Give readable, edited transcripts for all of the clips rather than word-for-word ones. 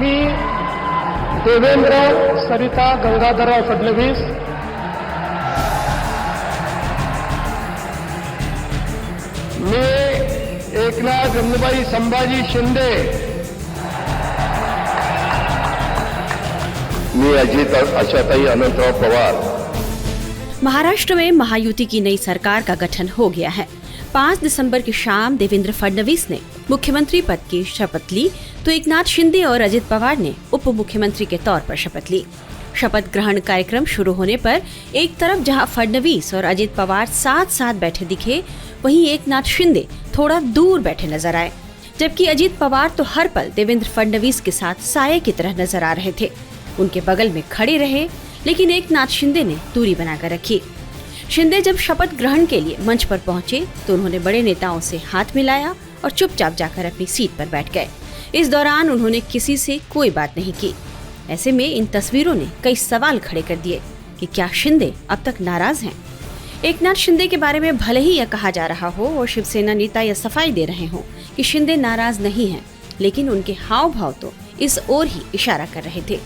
मी देवेंद्र सरिता गंगाधरराव फडणवीस मी एकनाथ रमणभाई संभाजी शिंदे मी अजित आशाताई अनंतराव पवार। महाराष्ट्र में महायुति की नई सरकार का गठन हो गया है। 5 दिसंबर की शाम देवेंद्र फडणवीस ने मुख्यमंत्री पद की शपथ ली तो एकनाथ शिंदे और अजित पवार ने उप मुख्यमंत्री के तौर पर शपथ ली। शपथ ग्रहण कार्यक्रम शुरू होने पर एक तरफ जहां फडणवीस और अजित पवार साथ साथ बैठे दिखे, वहीं एकनाथ शिंदे थोड़ा दूर बैठे नजर आए, जबकि अजित पवार तो हर पल देवेंद्र फडणवीस के साथ साये की तरह नजर आ रहे थे। उनके बगल में खड़े रहे, लेकिन एकनाथ शिंदे ने दूरी बनाकर रखी। शिंदे जब शपथ ग्रहण के लिए मंच पर पहुंचे तो उन्होंने बड़े नेताओं से हाथ मिलाया और चुपचाप जाकर अपनी सीट पर बैठ गए। इस दौरान उन्होंने किसी से कोई बात नहीं की। ऐसे में इन तस्वीरों ने कई सवाल खड़े कर दिए कि क्या शिंदे अब तक नाराज हैं? एकनाथ शिंदे के बारे में भले ही यह कहा जा रहा हो और शिवसेना नेता यह सफाई दे रहे हो कि शिंदे नाराज नहीं हैं, लेकिन उनके हाव भाव तो इस ओर ही इशारा कर रहे थे।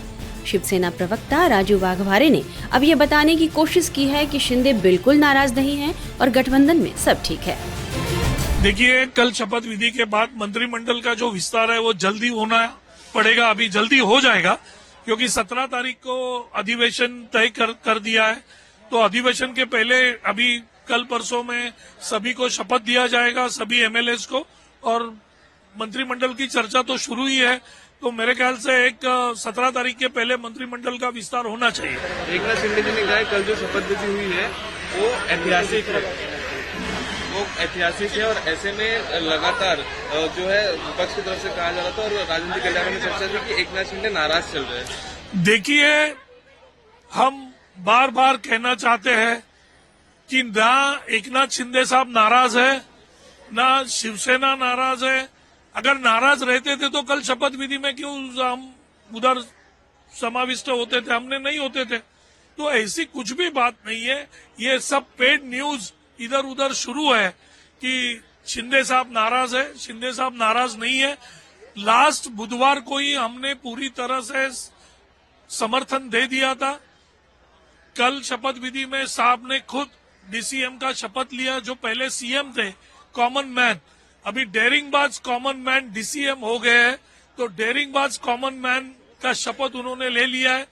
शिवसेना प्रवक्ता राजू वाघवारे ने अब ये बताने की कोशिश की है कि शिंदे बिल्कुल नाराज नहीं हैं और गठबंधन में सब ठीक है। देखिए, कल शपथ विधि के बाद मंत्रिमंडल का जो विस्तार है वो जल्दी होना पड़ेगा, अभी जल्दी हो जाएगा, क्योंकि 17 तारीख को अधिवेशन तय कर दिया है। तो अधिवेशन के पहले अभी कल परसों में सभी को शपथ दिया जाएगा, सभी एमएलएस को, और मंत्रिमंडल की चर्चा तो शुरू ही है। तो मेरे ख्याल से 17 तारीख के पहले मंत्रिमंडल का विस्तार होना चाहिए। एकनाथ शिंदे जी ने कहा कल जो शपथ विधि हुई है वो ऐतिहासिक है, और ऐसे में लगातार जो है विपक्ष की तरफ से कहा जा रहा था और राजनीतिक कल्याण में चर्चा थी कि एकनाथ शिंदे नाराज चल रहे हैं। देखिए, हम बार बार कहना चाहते हैं कि ना एकनाथ शिंदे साहब नाराज है, ना शिवसेना नाराज है। अगर नाराज रहते थे तो कल शपथ विधि में क्यों हम उधर समाविष्ट होते थे? हमने नहीं होते थे। तो ऐसी कुछ भी बात नहीं है। ये सब पेड न्यूज इधर उधर शुरू है कि शिंदे साहब नाराज है। शिंदे साहब नाराज नहीं है। लास्ट बुधवार को ही हमने पूरी तरह से समर्थन दे दिया था। कल शपथ विधि में साहब ने खुद डीसीएम का शपथ लिया, जो पहले सीएम थे, कॉमन मैन। अभी डेरिंगबाज कॉमन मैन डीसीएम हो गए हैं, तो डेरिंगबाज कॉमन मैन का शपथ उन्होंने ले लिया है।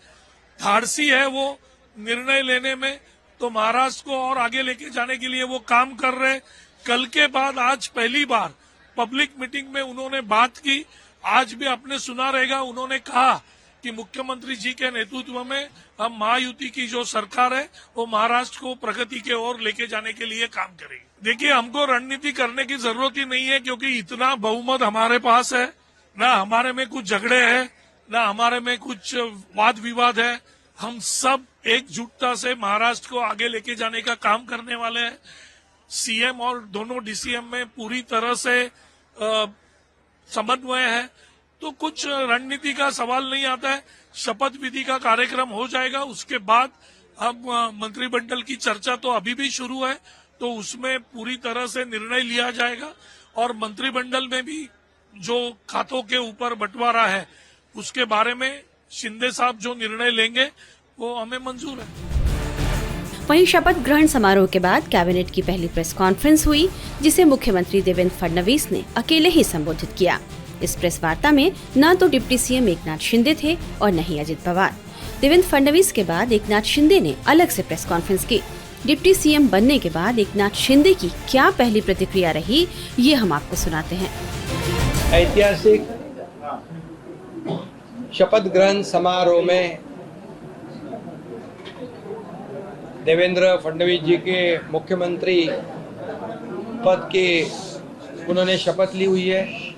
धाड़सी है वो निर्णय लेने में, तो महाराष्ट्र को और आगे लेके जाने के लिए वो काम कर रहे हैं। कल के बाद आज पहली बार पब्लिक मीटिंग में उन्होंने बात की। आज भी आपने सुना रहेगा, उन्होंने कहा कि मुख्यमंत्री जी के नेतृत्व में हम महायुति की जो सरकार है वो महाराष्ट्र को प्रगति के ओर लेके जाने के लिए काम करेगी। देखिए, हमको रणनीति करने की जरूरत ही नहीं है, क्योंकि इतना बहुमत हमारे पास है। ना हमारे में कुछ झगड़े हैं, ना हमारे में कुछ वाद विवाद है। हम सब एकजुटता से महाराष्ट्र को आगे लेके जाने का काम करने वाले हैं। सीएम और दोनों डीसीएम में पूरी तरह से समन्वय है, तो कुछ रणनीति का सवाल नहीं आता है। शपथ विधि का कार्यक्रम हो जाएगा, उसके बाद अब मंत्रिमंडल की चर्चा तो अभी भी शुरू है, तो उसमें पूरी तरह से निर्णय लिया जाएगा। और मंत्रिमंडल में भी जो खातों के ऊपर बंटवारा है उसके बारे में शिंदे साहब जो निर्णय लेंगे वो हमें मंजूर है। वहीं शपथ ग्रहण समारोह के बाद कैबिनेट की पहली प्रेस कॉन्फ्रेंस हुई, जिसे मुख्यमंत्री देवेंद्र फडणवीस ने अकेले ही संबोधित किया। इस प्रेस वार्ता में न तो डिप्टी सीएम एकनाथ शिंदे थे और न ही अजित पवार। देवेंद्र फडणवीस के बाद एकनाथ शिंदे ने अलग से प्रेस कॉन्फ्रेंस की। डिप्टी सीएम बनने के बाद एकनाथ शिंदे की क्या पहली प्रतिक्रिया रही, ये हम आपको सुनाते हैं। ऐतिहासिक शपथ ग्रहण समारोह में देवेंद्र फडणवीस जी के मुख्यमंत्री पद की उन्होंने शपथ ली हुई है।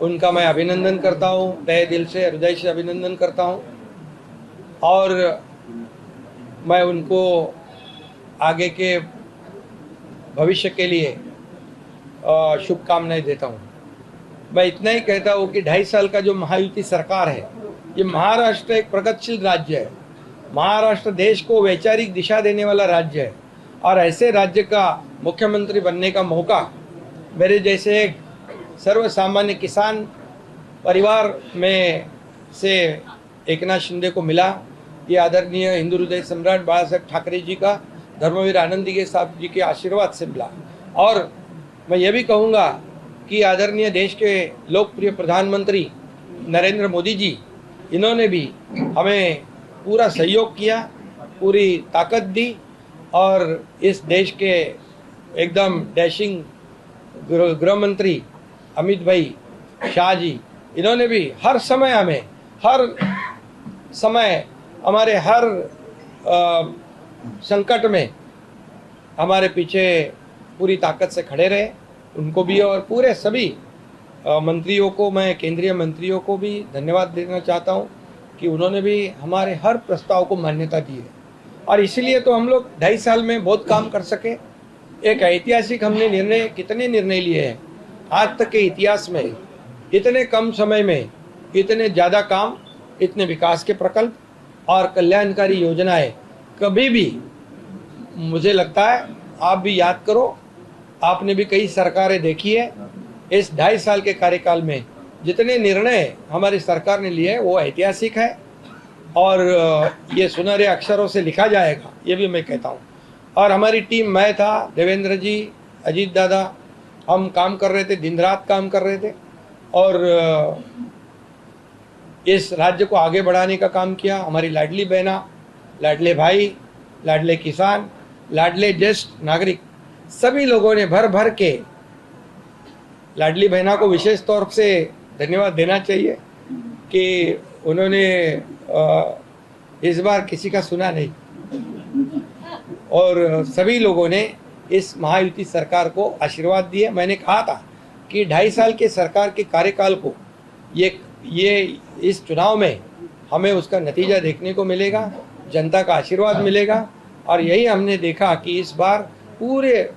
उनका मैं अभिनंदन करता हूँ, तहे दिल से, हृदय से अभिनंदन करता हूँ, और मैं उनको आगे के भविष्य के लिए शुभकामनाएं देता हूँ। मैं इतना ही कहता हूँ कि 2.5 साल का जो महायुति सरकार है, ये महाराष्ट्र एक प्रगतिशील राज्य है। महाराष्ट्र देश को वैचारिक दिशा देने वाला राज्य है, और ऐसे राज्य का मुख्यमंत्री बनने का मौका मेरे जैसे एक सर्वसामान्य किसान परिवार में से एकनाथ शिंदे को मिला, ये आदरणीय हिंदू हृदय सम्राट बाला साहेब ठाकरे जी का, धर्मवीर आनंदी साहब जी के आशीर्वाद से मिला। और मैं ये भी कहूँगा कि आदरणीय देश के लोकप्रिय प्रधानमंत्री नरेंद्र मोदी जी, इन्होंने भी हमें पूरा सहयोग किया, पूरी ताकत दी और इस देश के एकदम डैशिंग गृह मंत्री अमित भाई शाह जी, इन्होंने भी हर समय हमारे हर संकट में हमारे पीछे पूरी ताकत से खड़े रहे। उनको भी और पूरे सभी मंत्रियों को, मैं केंद्रीय मंत्रियों को भी धन्यवाद देना चाहता हूं कि उन्होंने भी हमारे हर प्रस्ताव को मान्यता दी है। और इसीलिए तो हम लोग 2.5 साल में बहुत काम कर सके। एक ऐतिहासिक हमने कितने निर्णय लिए हैं आज तक के इतिहास में, इतने कम समय में इतने ज़्यादा काम, इतने विकास के प्रकल्प और कल्याणकारी योजनाएं कभी भी, मुझे लगता है आप भी याद करो, आपने भी कई सरकारें देखी है, इस 2.5 साल के कार्यकाल में जितने निर्णय हमारी सरकार ने लिए वो ऐतिहासिक है और ये सुनहरे अक्षरों से लिखा जाएगा, ये भी मैं कहता हूँ। और हमारी टीम, मैं था, देवेंद्र जी, अजीत दादा, हम काम कर रहे थे, दिन रात काम कर रहे थे और इस राज्य को आगे बढ़ाने का काम किया। हमारी लाडली बहना, लाडले भाई, लाडले किसान, लाडले ज्येष्ठ नागरिक, सभी लोगों ने भर भर के, लाडली बहना को विशेष तौर से धन्यवाद देना चाहिए कि उन्होंने इस बार किसी का सुना नहीं और सभी लोगों ने इस महायुति सरकार को आशीर्वाद दिए। मैंने कहा था कि 2.5 साल के सरकार के कार्यकाल को ये इस चुनाव में हमें उसका नतीजा देखने को मिलेगा, जनता का आशीर्वाद मिलेगा और यही हमने देखा कि इस बार पूरे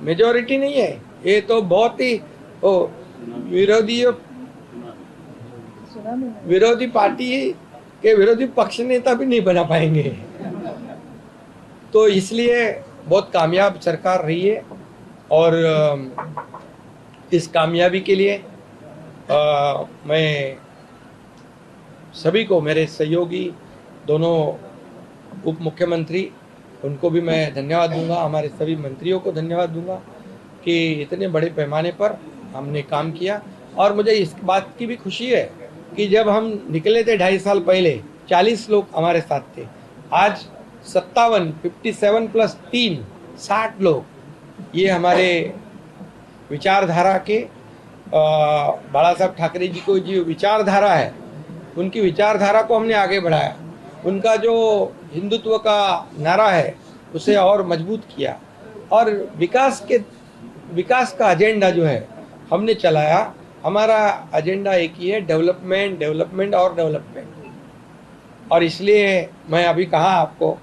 मेजॉरिटी नहीं है, ये तो बहुत ही विरोधी पार्टी के विरोधी पक्ष नेता भी नहीं बना पाएंगे। तो इसलिए बहुत कामयाब सरकार रही है और इस कामयाबी के लिए मैं सभी को, मेरे सहयोगी दोनों उप मुख्यमंत्री, उनको भी मैं धन्यवाद दूंगा, हमारे सभी मंत्रियों को धन्यवाद दूंगा कि इतने बड़े पैमाने पर हमने काम किया। और मुझे इस बात की भी खुशी है कि जब हम निकले थे 2.5 साल पहले 40 लोग हमारे साथ थे, आज 57 प्लस 3 60 लोग, ये हमारे विचारधारा के बाला साहब ठाकरे जी को जो विचारधारा है, उनकी विचारधारा को हमने आगे बढ़ाया। उनका जो हिंदुत्व का नारा है उसे और मजबूत किया और विकास का एजेंडा जो है हमने चलाया। हमारा एजेंडा एक ही है, डेवलपमेंट, डेवलपमेंट और डेवलपमेंट। और इसलिए मैं अभी कहा आपको,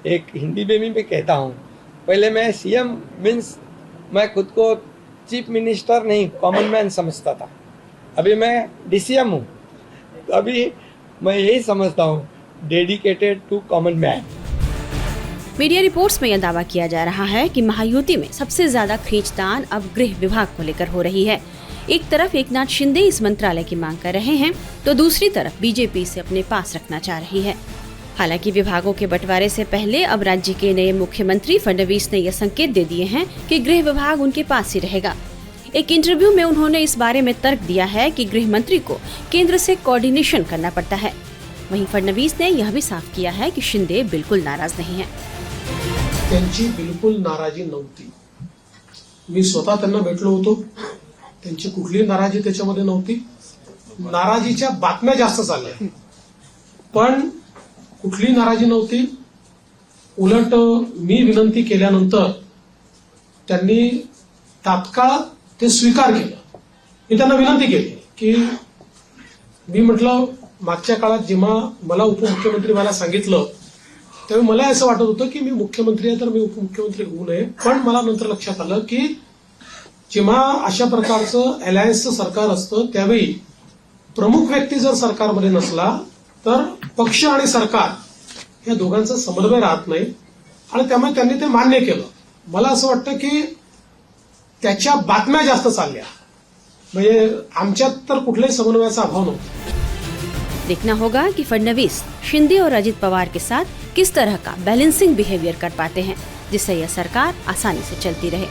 एक हिंदी में भी कहता हूँ, पहले मैं सीएम मीन्स मैं खुद को चीफ मिनिस्टर नहीं, कॉमन मैन समझता था। अभी मैं डीसीएम हूँ, अभी मैं यही समझता हूँ, dedicated to common man. Media reports में यह दावा किया जा रहा है कि महायुति में सबसे ज्यादा खींचतान अब गृह विभाग को लेकर हो रही है। एक तरफ एकनाथ शिंदे इस मंत्रालय की मांग कर रहे हैं, तो दूसरी तरफ बीजेपी इसे अपने पास रखना चाह रही है। हालांकि विभागों के बंटवारे से पहले अब राज्य के नए मुख्यमंत्री फडणवीस ने यह संकेत दे दिए हैं कि गृह विभाग उनके पास ही रहेगा। एक इंटरव्यू में उन्होंने इस बारे में तर्क दिया है कि गृह मंत्री को केंद्र से कोऑर्डिनेशन करना पड़ता है। वहीं फडणवीस ने यह भी साफ किया है कि शिंदे बिल्कुल नाराज नहीं है। त्यांची बिलकुल नाराजी नव्हती। मी स्वतः त्यांना भेटलो होतो, त्यांची कुठलीही नाराजी त्याच्यामध्ये नव्हती। नाराजीच्या बातम्या जास्त चालल्या, पण कुठलीही नाराजी नव्हती। उलट मी विनंती केल्यानंतर त्यांनी तात्काळ ते स्वीकार केलं। मी त्यांना विनंती केली की मी म्हटलं, मागच्या काळात जेव्हा मला उपमुख्यमंत्री व्हायला सांगितलं तेव्हा मला असं वाटत होतं की मी मुख्यमंत्री आहे तर मी उपमुख्यमंत्री होऊ नये, पण मला नंतर लक्षात आलं की जेव्हा अशा प्रकारचं अलायन्सचं सरकार असतं त्यावेळी प्रमुख व्यक्ती जर सरकारमध्ये नसला तर पक्ष आणि सरकार या दोघांचा समन्वय राहत नाही आणि त्यामुळे त्यांनी ते मान्य केलं। मला असं वाटतं की त्याच्या बातम्या जास्त चालल्या म्हणजे आमच्यात तर कुठल्याही समन्वयाचा अभाव नव्हता. देखना होगा कि फडणवीस शिंदे और अजित पवार के साथ किस तरह का बैलेंसिंग बिहेवियर कर पाते हैं जिससे यह सरकार आसानी से चलती रहे.